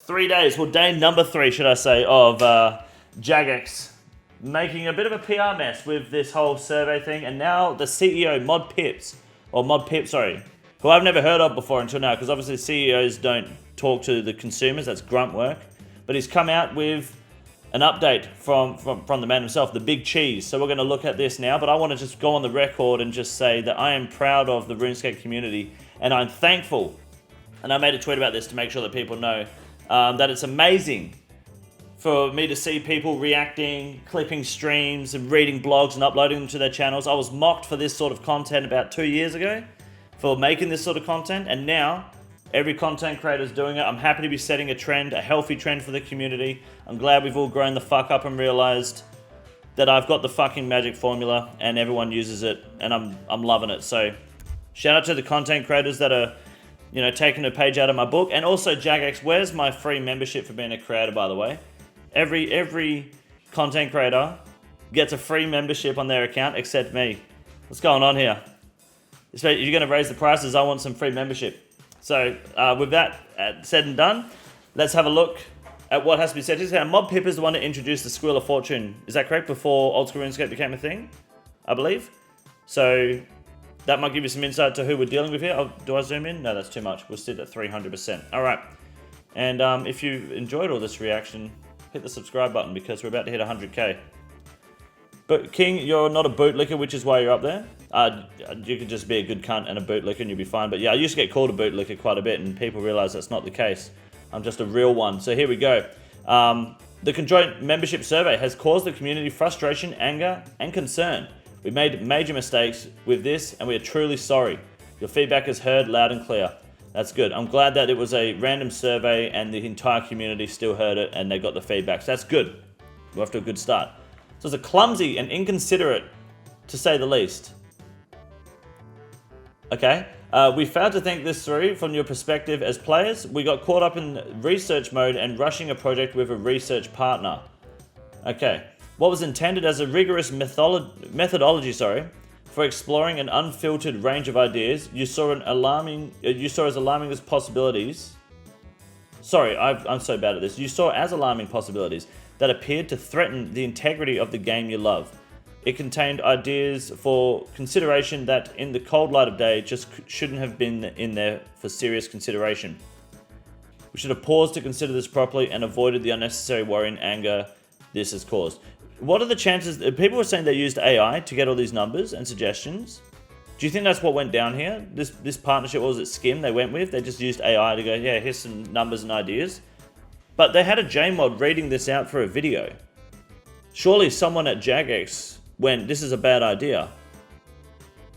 3 days, well, day number 3, should I say, of Jagex making a bit of a PR mess with this whole survey thing, and now the CEO, Mod Pip, who I've never heard of before until now, because obviously CEOs don't talk to the consumers, that's grunt work, but he's come out with an update from the man himself, the Big Cheese. So we're going to look at this now, but I want to just go on the record and just say that I am proud of the RuneScape community, and I'm thankful, and I made a tweet about this to make sure that people know, that it's amazing for me to see people reacting, clipping streams, and reading blogs and uploading them to their channels. I was mocked for this sort of content about 2 years ago, for making this sort of content, and now every content creator is doing it. I'm happy to be setting a trend, a healthy trend for the community. I'm glad we've all grown the fuck up and realized that I've got the fucking magic formula and everyone uses it, and I'm loving it. So shout out to the content creators that are, you know, taking a page out of my book. And also Jagex, where's my free membership for being a creator, by the way? Every content creator gets a free membership on their account except me. What's going on here? If you're going to raise the prices, I want some free membership. So with that said and done, let's have a look at what has to be said. Mod Pip is the one that introduced the Squeal of Fortune. Is that correct? Before Oldschool Runescape became a thing, I believe. So that might give you some insight to who we're dealing with here. Oh, do I zoom in? No, that's too much. We'll sit at 300%. All right. And if you enjoyed all this reaction, hit the subscribe button because we're about to hit 100k. But King, you're not a bootlicker, which is why you're up there. You could just be a good cunt and a bootlicker and you'll be fine. But yeah, I used to get called a bootlicker quite a bit and people realize that's not the case. I'm just a real one. So here we go. The conjoint membership survey has caused the community frustration, anger, and concern. We made major mistakes with this and we are truly sorry. Your feedback is heard loud and clear. That's good. I'm glad that it was a random survey and the entire community still heard it and they got the feedback. So that's good. We're off to a good start. So it's a clumsy and inconsiderate, to say the least. Okay, we failed to think this through from your perspective as players. We got caught up in research mode and rushing a project with a research partner. Okay, what was intended as a rigorous methodology, for exploring an unfiltered range of ideas, you saw as alarming as possibilities. I'm so bad at this. You saw as alarming possibilities that appeared to threaten the integrity of the game you love. It contained ideas for consideration that, in the cold light of day, just shouldn't have been in there for serious consideration. We should have paused to consider this properly and avoided the unnecessary worry and anger this has caused. What are the chances? People were saying they used AI to get all these numbers and suggestions. Do you think that's what went down here? This partnership, what was it, Skim they went with? They just used AI to go, yeah, here's some numbers and ideas. But they had a JMod reading this out for a video. Surely someone at Jagex went, this is a bad idea.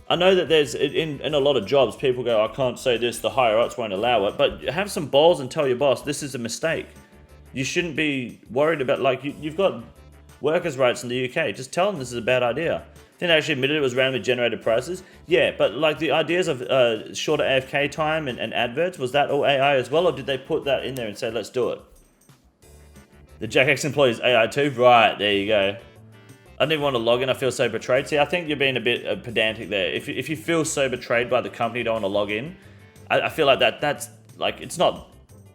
I know that there's, in a lot of jobs, people go, I can't say this, the higher ups won't allow it. But have some balls and tell your boss, this is a mistake. You shouldn't be worried about, like, you've got workers' rights in the UK. Just tell them this is a bad idea. Then they actually admitted it was randomly generated prices. Yeah, but like the ideas of shorter AFK time and adverts, was that all AI as well? Or did they put that in there and say, let's do it? The Jagex employees AI too? Right, there you go. I didn't even want to log in, I feel so betrayed. See, I think you're being a bit pedantic there. If you feel so betrayed by the company, you don't want to log in. I feel like that's like, it's not,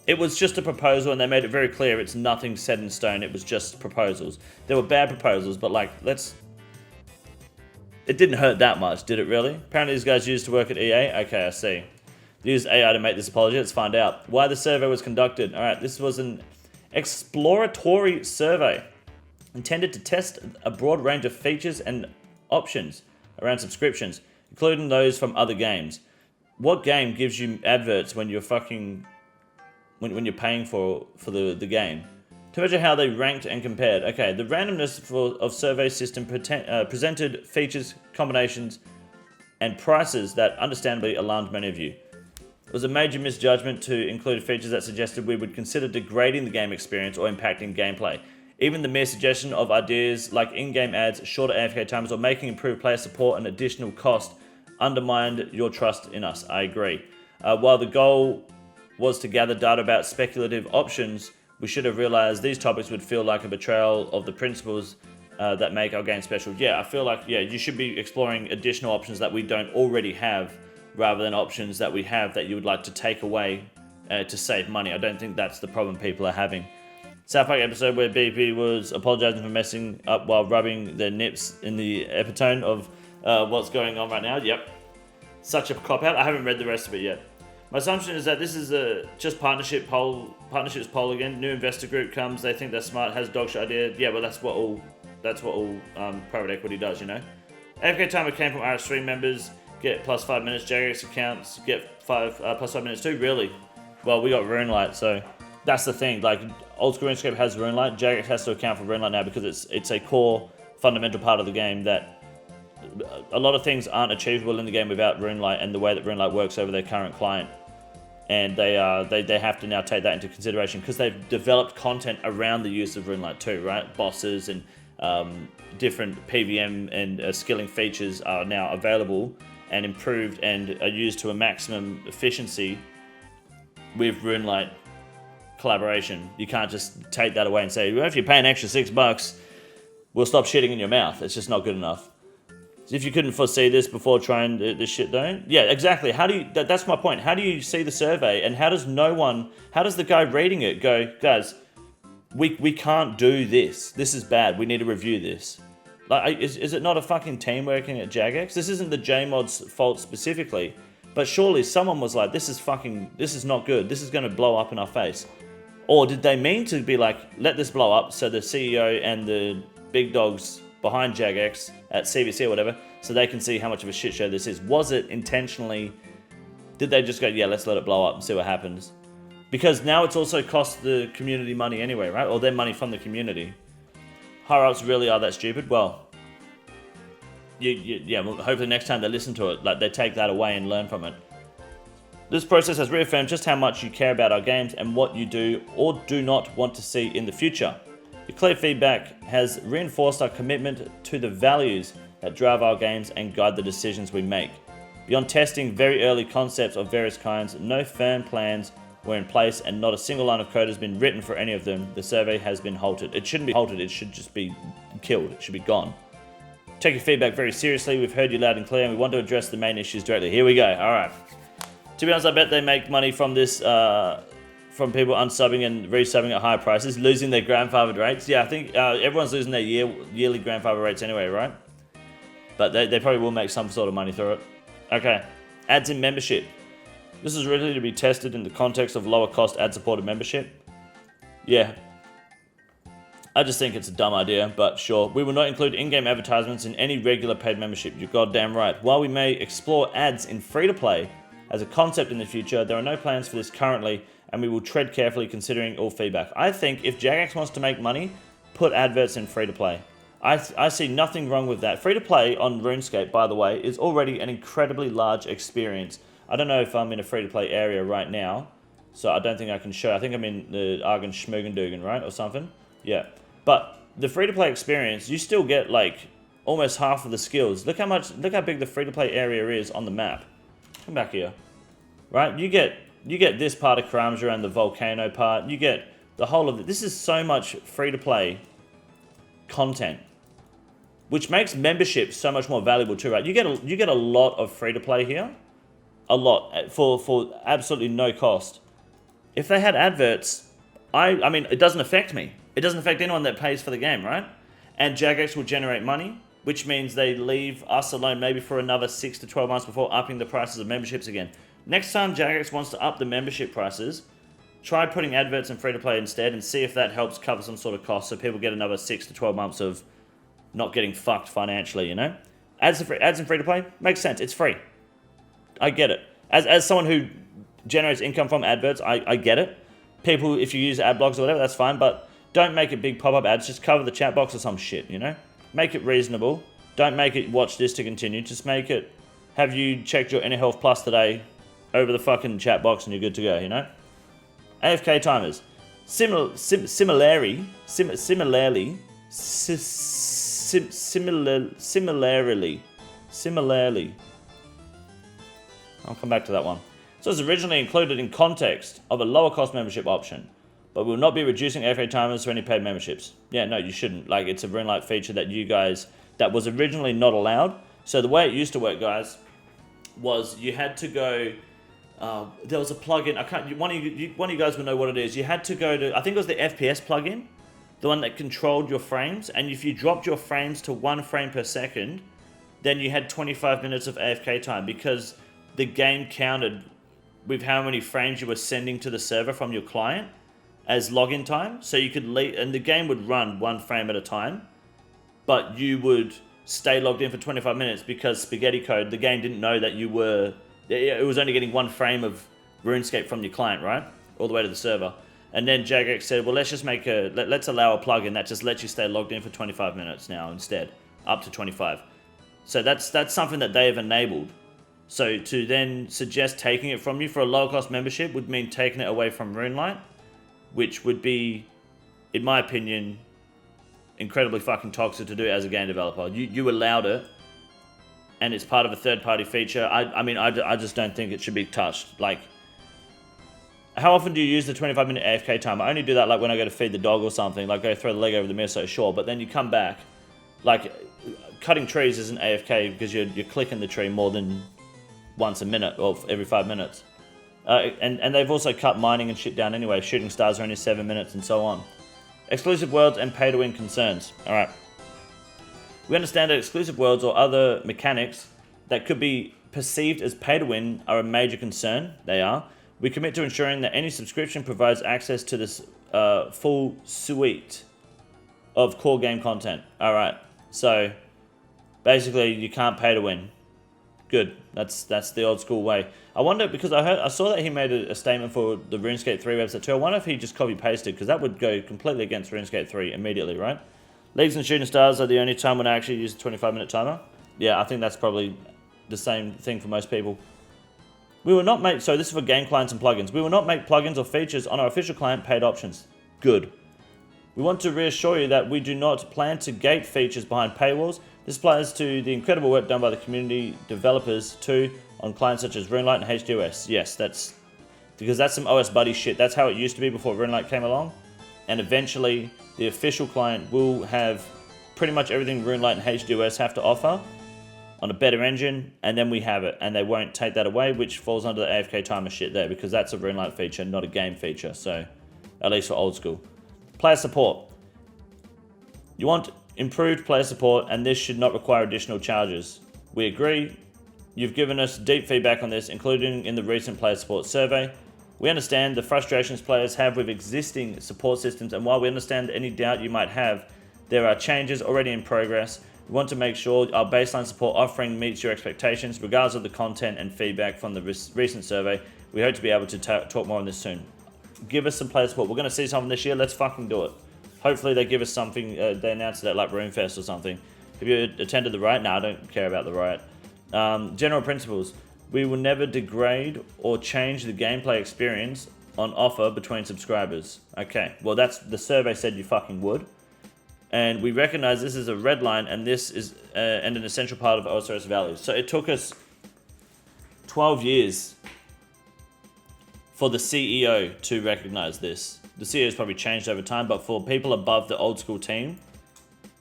it was just a proposal and they made it very clear it's nothing set in stone, it was just proposals. There were bad proposals, but like, it didn't hurt that much, did it really? Apparently these guys used to work at EA? Okay, I see. They used AI to make this apology, let's find out. Why the survey was conducted. All right, this was an exploratory survey intended to test a broad range of features and options around subscriptions, including those from other games. What game gives you adverts when you're when you're paying for the game? To measure how they ranked and compared. Okay, the randomness of survey system presented features, combinations, and prices that understandably alarmed many of you. It was a major misjudgment to include features that suggested we would consider degrading the game experience or impacting gameplay. Even the mere suggestion of ideas like in-game ads, shorter AFK times, or making improved player support an additional cost undermined your trust in us. I agree. While the goal was to gather data about speculative options, we should have realized these topics would feel like a betrayal of the principles that make our game special. Yeah, I feel like, yeah, you should be exploring additional options that we don't already have, rather than options that we have that you would like to take away to save money. I don't think that's the problem people are having. South Park episode where BP was apologizing for messing up while rubbing their nips in the epitome of what's going on right now. Yep. Such a cop-out. I haven't read the rest of it yet. My assumption is that this is just partnerships poll again. New investor group comes, they think they're smart, has dogshit idea. Yeah, well that's what all private equity does, you know. AFK timer came from RS3 members, get +5 minutes. Jaged accounts get +5 minutes too. Really? Well, we got Runelight, so that's the thing. Like Oldschool Runescape has Runelight. Jaged has to account for Runelight now because it's a core fundamental part of the game that a lot of things aren't achievable in the game without Runelight and the way that Runelight works over their current client. And they have to now take that into consideration because they've developed content around the use of Runelight too, right? Bosses and different PVM and skilling features are now available and improved and are used to a maximum efficiency with Runelight collaboration. You can't just take that away and say, well, if you pay an extra $6, we'll stop shitting in your mouth. It's just not good enough. If you couldn't foresee this before trying this shit though, yeah, exactly. How do you? That's my point. How do you see the survey, and how does the guy reading it go, guys, we can't do this. This is bad. We need to review this. Like, is it not a fucking team working at Jagex? This isn't the JMod's fault specifically, but surely someone was like, this is not good. This is going to blow up in our face. Or did they mean to be like, let this blow up so the CEO and the big dogs behind Jagex at CBC or whatever, so they can see how much of a shit show this is? Was it intentionally? Did they just go, yeah, let's let it blow up and see what happens? Because now it's also cost the community money anyway, right? Or their money from the community. Higher-ups really are that stupid? Well, yeah, well, hopefully next time they listen to it, like they take that away and learn from it. This process has reaffirmed just how much you care about our games and what you do or do not want to see in the future. Your clear feedback has reinforced our commitment to the values that drive our games and guide the decisions we make. Beyond testing very early concepts of various kinds, no firm plans were in place and not a single line of code has been written for any of them. The survey has been halted. It shouldn't be halted, it should just be killed. It should be gone. Take your feedback very seriously. We've heard you loud and clear and we want to address the main issues directly. Here we go. All right. To be honest, I bet they make money from this, from people unsubbing and resubbing at higher prices, losing their grandfathered rates. Yeah, I think everyone's losing their yearly grandfather rates anyway, right? But they probably will make some sort of money through it. Okay, ads in membership. This is really to be tested in the context of lower cost ad-supported membership. Yeah. I just think it's a dumb idea, but sure. We will not include in-game advertisements in any regular paid membership. You're goddamn right. While we may explore ads in free-to-play as a concept in the future, there are no plans for this currently, and we will tread carefully considering all feedback. I think if Jagex wants to make money, put adverts in free-to-play. I see nothing wrong with that. Free-to-play on RuneScape, by the way, is already an incredibly large experience. I don't know if I'm in a free-to-play area right now, so I don't think I can show. I think I'm in the Argon Schmugendugen, right, or something? Yeah. But the free-to-play experience, you still get, like, almost half of the skills. Look how big the free-to-play area is on the map. Come back here. Right? You get this part of Karamja and the volcano part. You get the whole of it. This is so much free-to-play content, which makes membership so much more valuable too, right? You get a lot of free-to-play here. A lot. For absolutely no cost. If they had adverts, I mean, it doesn't affect me. It doesn't affect anyone that pays for the game, right? And Jagex will generate money, which means they leave us alone maybe for another 6 to 12 months before upping the prices of memberships again. Next time Jagex wants to up the membership prices, try putting adverts in free-to-play instead and see if that helps cover some sort of cost so people get another 6 to 12 months of not getting fucked financially, you know? Ads in free-to-play makes sense. It's free. I get it. As someone who generates income from adverts, I get it. People, if you use ad blocks or whatever, that's fine, but don't make it big pop-up ads. Just cover the chat box or some shit, you know? Make it reasonable. Don't make it watch this to continue. Just make it, have you checked your Inner Health Plus today over the fucking chat box and you're good to go, you know? AFK timers. Similarly, I'll come back to that one. So it's originally included in context of a lower cost membership option, but we will not be reducing AFK timers for any paid memberships. Yeah, no, you shouldn't. Like, it's a Runelight feature that you guys, that was originally not allowed. So the way it used to work, guys, was you had to go there was a plugin. I can't. One of you guys will know what it is. You had to go to. I think it was the FPS plugin, the one that controlled your frames. And if you dropped your frames to 1 frame per second, then you had 25 minutes of AFK time because the game counted with how many frames you were sending to the server from your client as login time. So you could leave, and the game would run 1 frame at a time, but you would stay logged in for 25 minutes because spaghetti code, the game didn't know that you were, it was only getting 1 frame of RuneScape from your client, right? All the way to the server. And then Jaged said, well, let's just make let's allow a plugin that just lets you stay logged in for 25 minutes now instead, up to 25. So that's something that they have enabled. So to then suggest taking it from you for a lower cost membership would mean taking it away from RuneLite, which would be, in my opinion, incredibly fucking toxic to do as a game developer. You allowed it, and it's part of a third-party feature. I mean, I just don't think it should be touched. Like, how often do you use the 25-minute AFK time? I only do that like when I go to feed the dog or something, like go throw the leg over the miso, sure. But then you come back, like, cutting trees isn't AFK because you're clicking the tree more than once a minute or every 5 minutes. And they've also cut mining and shit down anyway. Shooting stars are only 7 minutes and so on. Exclusive worlds and pay-to-win concerns. Alright. We understand that exclusive worlds or other mechanics that could be perceived as pay-to-win are a major concern. They are. We commit to ensuring that any subscription provides access to this full suite of core game content. Alright. So, basically, you can't pay to win. Good. That's the old school way. I wonder, because I saw that he made a statement for the RuneScape 3 website too. I wonder if he just copy-pasted, because that would go completely against RuneScape 3 immediately, right? Leagues and shooting stars are the only time when I actually use a 25-minute timer. Yeah, I think that's probably the same thing for most people. We will not make, so this is for game clients and plugins. We will not make plugins or features on our official client paid options. Good. We want to reassure you that we do not plan to gate features behind paywalls. This applies to the incredible work done by the community developers too on clients such as RuneLite and AWST. Yes, that's because that's some OS buddy shit. That's how it used to be before RuneLite came along. And eventually the official client will have pretty much everything RuneLite and AWST have to offer on a better engine, and then we have it, and they won't take that away, which falls under the AFK timer shit there, because that's a RuneLite feature, not a game feature, so at least for old school. Player support. You want improved player support, and this should not require additional charges. We agree. You've given us deep feedback on this, including in the recent player support survey. We understand the frustrations players have with existing support systems, and while we understand any doubt you might have, there are changes already in progress. We want to make sure our baseline support offering meets your expectations, regardless of the content and feedback from the recent survey. We hope to be able to talk more on this soon. Give us some player support. We're going to see something this year. Let's fucking do it. Hopefully they give us something. They announced it at like RuneFest or something. Have you attended the riot? No, I don't care about the riot. General principles. We will never degrade or change the gameplay experience on offer between subscribers. Okay, well that's the survey said you fucking would. And we recognize this is a red line, and this is and an essential part of osrs values. So it took us 12 years for the CEO to recognize this. The CEO's probably changed over time, but for people above the old school team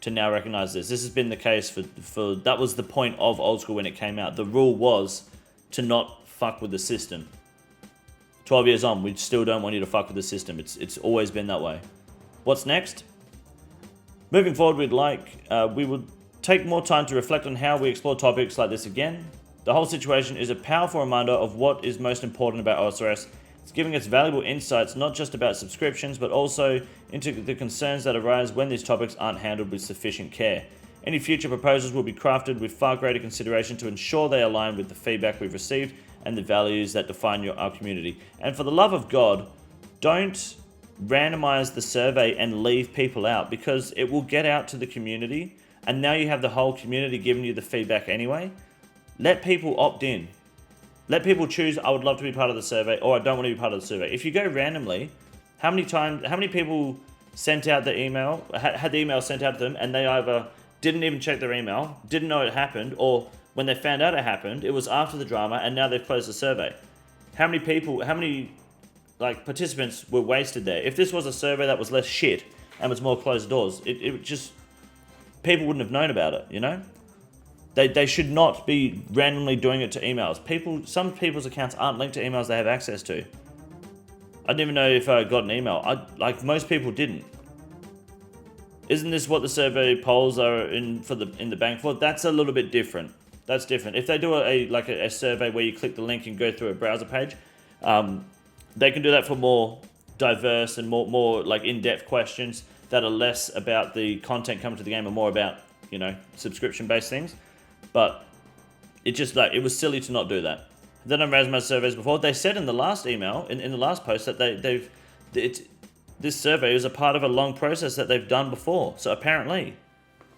to now recognize this. This has been the case for that was the point of old school when it came out. The rule was to not fuck with the system. 12 years on, we still don't want you to fuck with the system. It's always been that way. What's next? Moving forward, we would take more time to reflect on how we explore topics like this again. The whole situation is a powerful reminder of what is most important about osrs. It's giving us valuable insights, not just about subscriptions, but also into the concerns that arise when these topics aren't handled with sufficient care. Any future proposals will be crafted with far greater consideration to ensure they align with the feedback we've received and the values that define our community. And for the love of God, don't randomize the survey and leave people out, because it will get out to the community, and now you have the whole community giving you the feedback anyway. Let people opt in. Let people choose, I would love to be part of the survey, or I don't want to be part of the survey. If you go randomly, how many people sent out the email, had the email sent out to them, and they either didn't even check their email, didn't know it happened, or when they found out it happened, it was after the drama, and now they've closed the survey. How many participants were wasted there? If this was a survey that was less shit and was more closed doors, it just, people wouldn't have known about it, you know? They should not be randomly doing it to emails. Some people's accounts aren't linked to emails they have access to. I didn't even know if I got an email. Like most people didn't. Isn't this what the survey polls are in the bank for? That's a little bit different. That's different. If they do a survey where you click the link and go through a browser page, they can do that for more diverse and more like in-depth questions that are less about the content coming to the game and more about, you know, subscription-based things. But it was silly to not do that. Then I've raised my surveys before. They said in the last email, in the last post, that this survey is a part of a long process that they've done before. So apparently,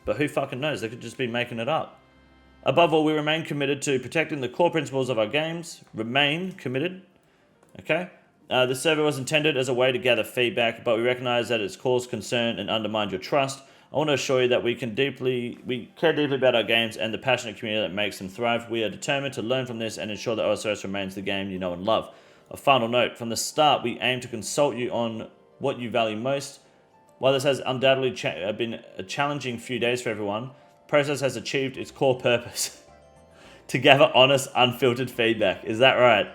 but who fucking knows? They could just be making it up. Above all, we remain committed to protecting the core principles of our games. Remain committed. Okay. The survey was intended as a way to gather feedback, but we recognize that it's caused concern and undermined your trust. I want to assure you that we care deeply about our games and the passionate community that makes them thrive. We are determined to learn from this and ensure that OSRS remains the game you know and love. A final note, from the start, we aim to consult you on what you value most. While this has undoubtedly been a challenging few days for everyone, the process has achieved its core purpose, to gather honest, unfiltered feedback. Is that right?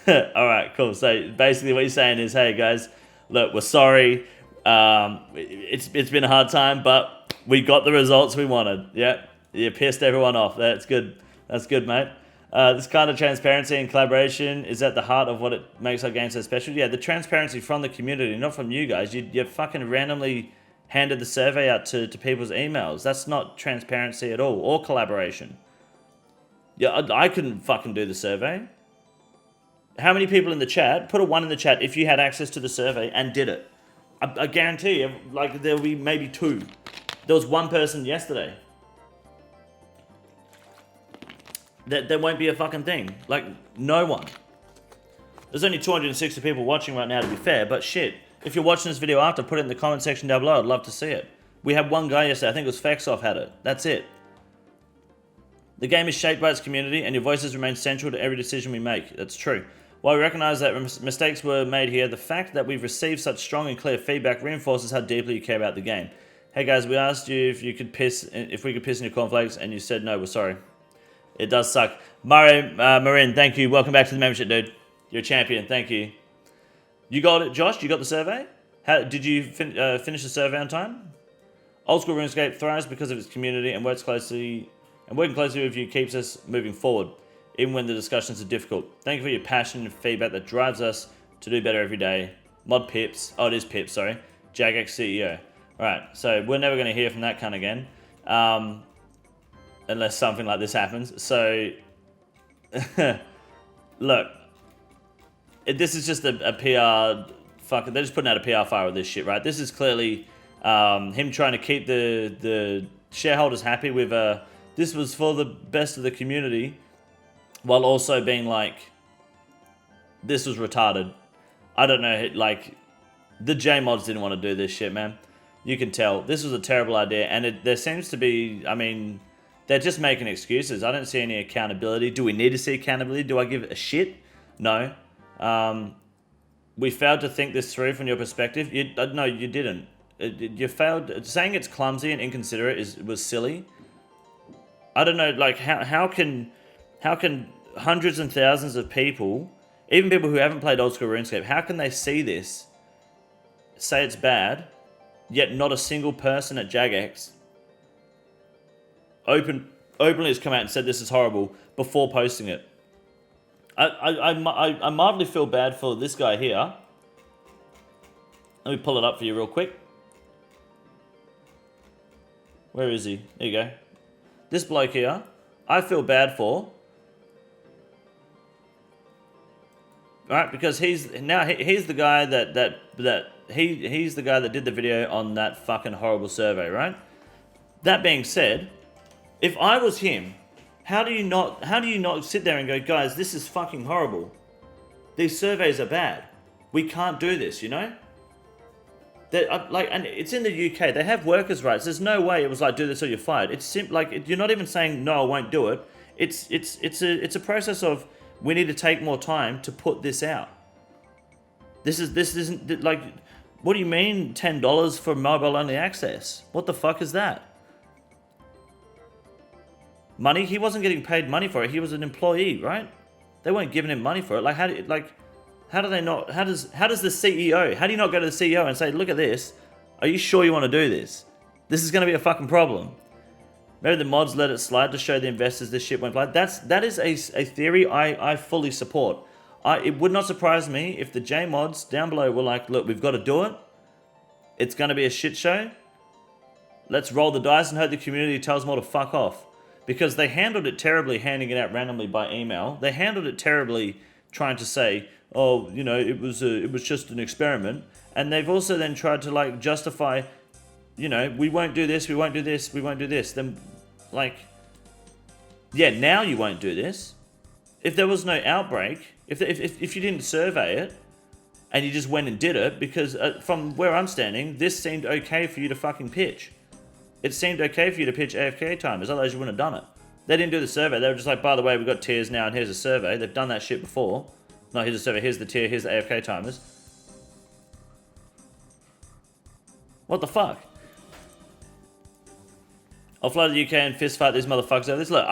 Alright, cool. So basically what you're saying is, hey guys, look, we're sorry. It's been a hard time, but we got the results we wanted. Yeah, you pissed everyone off. That's good. That's good, mate. This kind of transparency and collaboration is at the heart of what it makes our game so special. Yeah, the transparency from the community, not from you guys. You fucking randomly handed the survey out to people's emails. That's not transparency at all, or collaboration. Yeah, I couldn't fucking do the survey. How many people in the chat, put a 1 in the chat if you had access to the survey and did it. I guarantee you, like, there'll be maybe 2. There was 1 person yesterday. There won't be a fucking thing. Like, no one. There's only 260 people watching right now, to be fair, but shit. If you're watching this video after, put it in the comment section down below. I'd love to see it. We had 1 guy yesterday, I think it was Fexoff had it. That's it. The game is shaped by its community, and your voices remain central to every decision we make. That's true. While we recognize that mistakes were made here, the fact that we've received such strong and clear feedback reinforces how deeply you care about the game. Hey guys, we asked you if we could piss in your cornflakes, and you said no, we're sorry. It does suck. Marin, thank you. Welcome back to the membership, dude. You're a champion. Thank you. You got it, Josh? You got the survey? How did you finish the survey on time? Oldschool Runescape thrives because of its community and working closely with you keeps us moving forward, even when the discussions are difficult. Thank you for your passion and feedback that drives us to do better every day. Mod Pips. Oh, it is Pips, sorry. Jaged CEO. Alright, so we're never going to hear from that cunt again. Unless something like this happens. So, look. This is just a PR... Fuck it, they're just putting out a PR file with this shit, right? This is clearly him trying to keep the shareholders happy with... this was for the best of the community, while also being like, this was retarded. I don't know, like, the J-mods didn't want to do this shit, man. You can tell. This was a terrible idea, and there seems to be, I mean, they're just making excuses. I don't see any accountability. Do we need to see accountability? Do I give a shit? No. We failed to think this through from your perspective. No, you didn't. You failed. Saying it's clumsy and inconsiderate was silly. I don't know, like, how can hundreds and thousands of people, even people who haven't played Oldschool Runescape, how can they see this, say it's bad, yet not a single person at Jaged openly has come out and said this is horrible before posting it? I mildly feel bad for this guy here. Let me pull it up for you real quick. Where is he? There you go. This bloke here, I feel bad for. Right, because he's the guy he's the guy that did the video on that fucking horrible survey, right? That being said, if I was him, how do you not sit there and go, guys, this is fucking horrible. These surveys are bad. We can't do this, you know? And it's in the UK. They have workers' rights. There's no way it was like, do this or you're fired. It's like, you're not even saying no, I won't do it. It's a process of, we need to take more time to put this out. This isn't like, what do you mean $10 for mobile only access? What the fuck is that? money. He wasn't getting paid money for it. He was an employee, right? They weren't giving him money for it. Like, how do they not? How does the CEO? How do you not go to the CEO and say, look at this? Are you sure you want to do this? This is going to be a fucking problem. Maybe the mods let it slide to show the investors this shit won't play. That is a theory I fully support. It would not surprise me if the J mods down below were like, look, we've got to do it. It's going to be a shit show. Let's roll the dice and hope the community tells them all to fuck off. Because they handled it terribly handing it out randomly by email. They handled it terribly trying to say, oh, you know, it was just an experiment. And they've also then tried to like justify, you know, we won't do this, we won't do this, we won't do this. Then, like, yeah, now you won't do this. If there was no outbreak, if you didn't survey it, and you just went and did it, because from where I'm standing, this seemed okay for you to fucking pitch. It seemed okay for you to pitch AFK timers, otherwise you wouldn't have done it. They didn't do the survey, they were just like, by the way, we've got tiers now and here's a survey. They've done that shit before. No, here's a survey, here's the tier, here's the AFK timers. What the fuck? I'll fly to the UK and fist fight these motherfuckers over this. Look,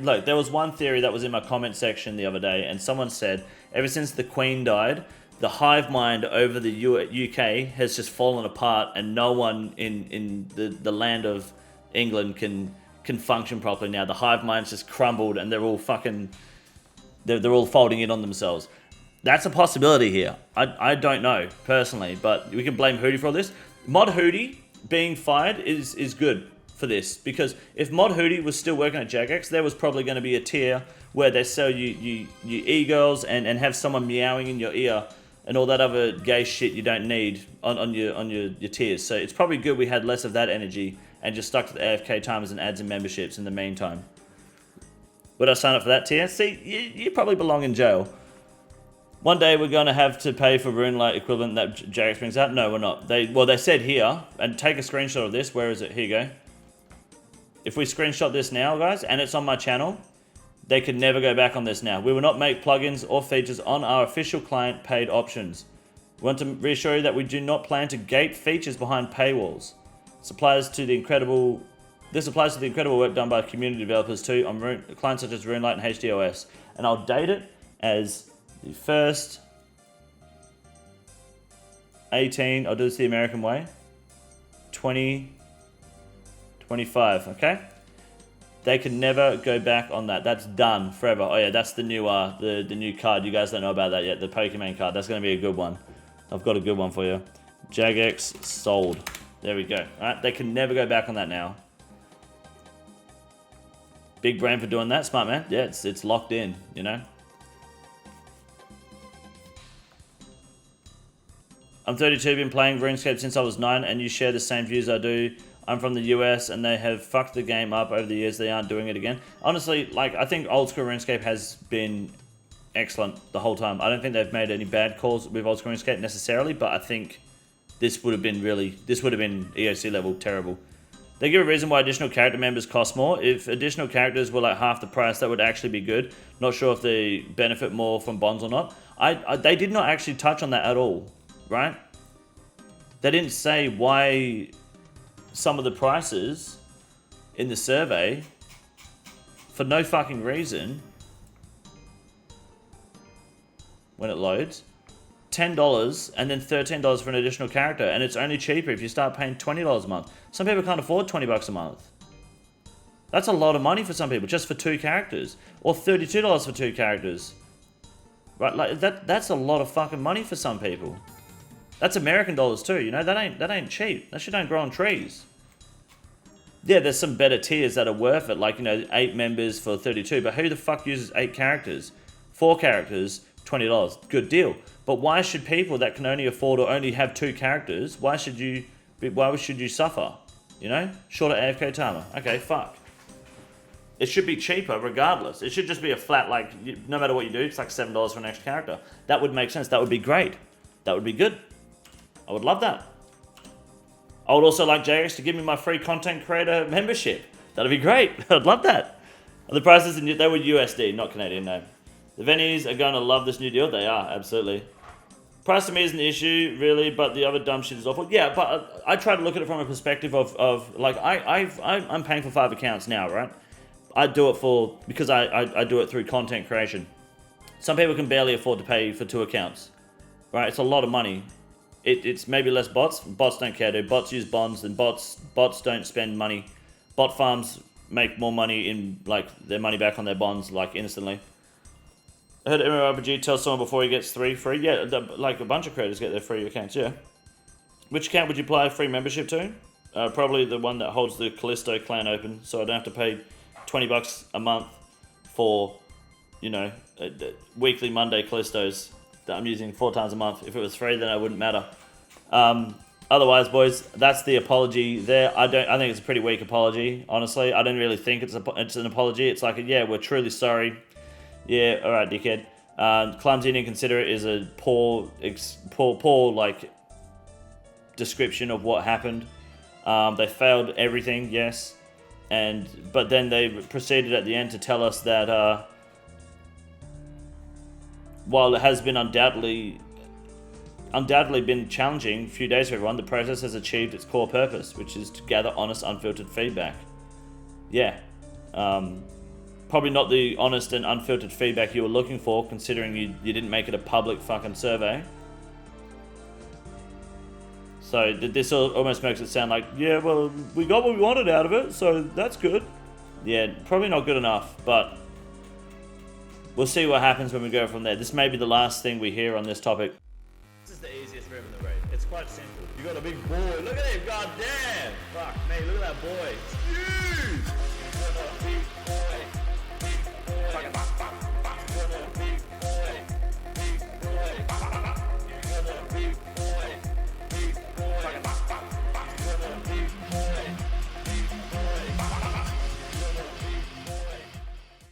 look, there was one theory that was in my comment section the other day, and someone said, ever since the Queen died, the hive mind over the UK has just fallen apart, and no one in the land of England can function properly now. The hive mind's just crumbled, and they're all fucking, they're all folding in on themselves. That's a possibility here. I don't know personally, but we can blame Hootie for all this. Mod Hootie being fired is good for this, because if Mod Hootie was still working at Jagex, there was probably going to be a tier where they sell you e-girls and have someone meowing in your ear and all that other gay shit you don't need on your tiers. So it's probably good we had less of that energy and just stuck to the AFK timers and ads and memberships in the meantime. Would I sign up for that tier? See, you probably belong in jail. One day we're going to have to pay for RuneLite equivalent that Jagex brings out. No, we're not. They said here, and take a screenshot of this. Where is it? Here you go. If we screenshot this now, guys, and it's on my channel, they could never go back on this now. We will not make plugins or features on our official client paid options. We want to reassure you that we do not plan to gate features behind paywalls. This applies to the incredible work done by community developers too on clients such as RuneLite and HDOS. And I'll date it as the first 18, I'll do this the American way, 2025, okay? They can never go back on that. That's done forever. Oh yeah, that's the new the new card. You guys don't know about that yet. The Pokemon card. That's gonna be a good one. I've got a good one for you. Jagex sold. There we go. Alright, they can never go back on that now. Big brain for doing that, smart man. Yeah, it's locked in, you know. I'm 32, been playing RuneScape since I was 9, and you share the same views I do. I'm from the US, and they have fucked the game up over the years. They aren't doing it again. Honestly, like, I think Oldschool Runescape has been excellent the whole time. I don't think they've made any bad calls with Oldschool Runescape necessarily, but I think this would have been EOC level terrible. They give a reason why additional character members cost more. If additional characters were like half the price, that would actually be good. Not sure if they benefit more from bonds or not. They did not actually touch on that at all, right? They didn't say why some of the prices in the survey, for no fucking reason, when it loads, $10 and then $13 for an additional character, and it's only cheaper if you start paying $20 a month. Some people can't afford 20 bucks a month. That's a lot of money for some people just for 2 characters, or $32 for 2 characters. Right, like that's a lot of fucking money for some people. That's American dollars too, you know, that ain't cheap. That shit don't grow on trees. Yeah, there's some better tiers that are worth it, like, you know, 8 members for 32, but who the fuck uses 8 characters? 4 characters, $20, good deal. But why should people that can only afford or only have 2 characters, why should you suffer? You know? Shorter AFK timer. Okay, fuck. It should be cheaper regardless. It should just be a flat, like, no matter what you do, it's like $7 for an extra character. That would make sense. That would be great. That would be good. I would love that. I would also like Jaged to give me my free content creator membership. That'd be great. I'd love that. The prices, they were USD, not Canadian, no. The venues are going to love this new deal. They are, absolutely. Price to me isn't the issue, really, but the other dumb shit is awful. Yeah, but I try to look at it from a perspective of like, I'm paying for 5 accounts now, right? I do it because I do it through content creation. Some people can barely afford to pay for 2 accounts, right? It's a lot of money. It's maybe less bots. Bots don't care, dude. Bots use bonds, and bots don't spend money. Bot farms make more money in, like, their money back on their bonds, like, instantly. I heard MMORPG tell someone before he gets 3 free. Yeah, like, a bunch of creators get their free accounts, yeah. Which account would you apply free membership to? Probably the one that holds the Callisto clan open, so I don't have to pay $20 a month for, you know, weekly Monday Callistos that I'm using 4 times a month. If it was free, then it wouldn't matter. Otherwise, boys, that's the apology there. I think it's a pretty weak apology, honestly. I don't really think it's an apology. It's like, yeah, we're truly sorry. Yeah, all right, dickhead. Clumsy and inconsiderate is a poor like description of what happened. They failed everything, yes, but then they proceeded at the end to tell us that while it has been undoubtedly been challenging a few days for everyone, the process has achieved its core purpose, which is to gather honest, unfiltered feedback. Yeah. Probably not the honest and unfiltered feedback you were looking for, considering you didn't make it a public fucking survey. So this almost makes it sound like, yeah, well, we got what we wanted out of it, so that's good. Yeah, probably not good enough, but we'll see what happens when we go from there. This may be the last thing we hear on this topic. This is the easiest room in the raid. It's quite simple. You got a big boy. Look at him, goddamn! Fuck me, look at that boy. It's huge!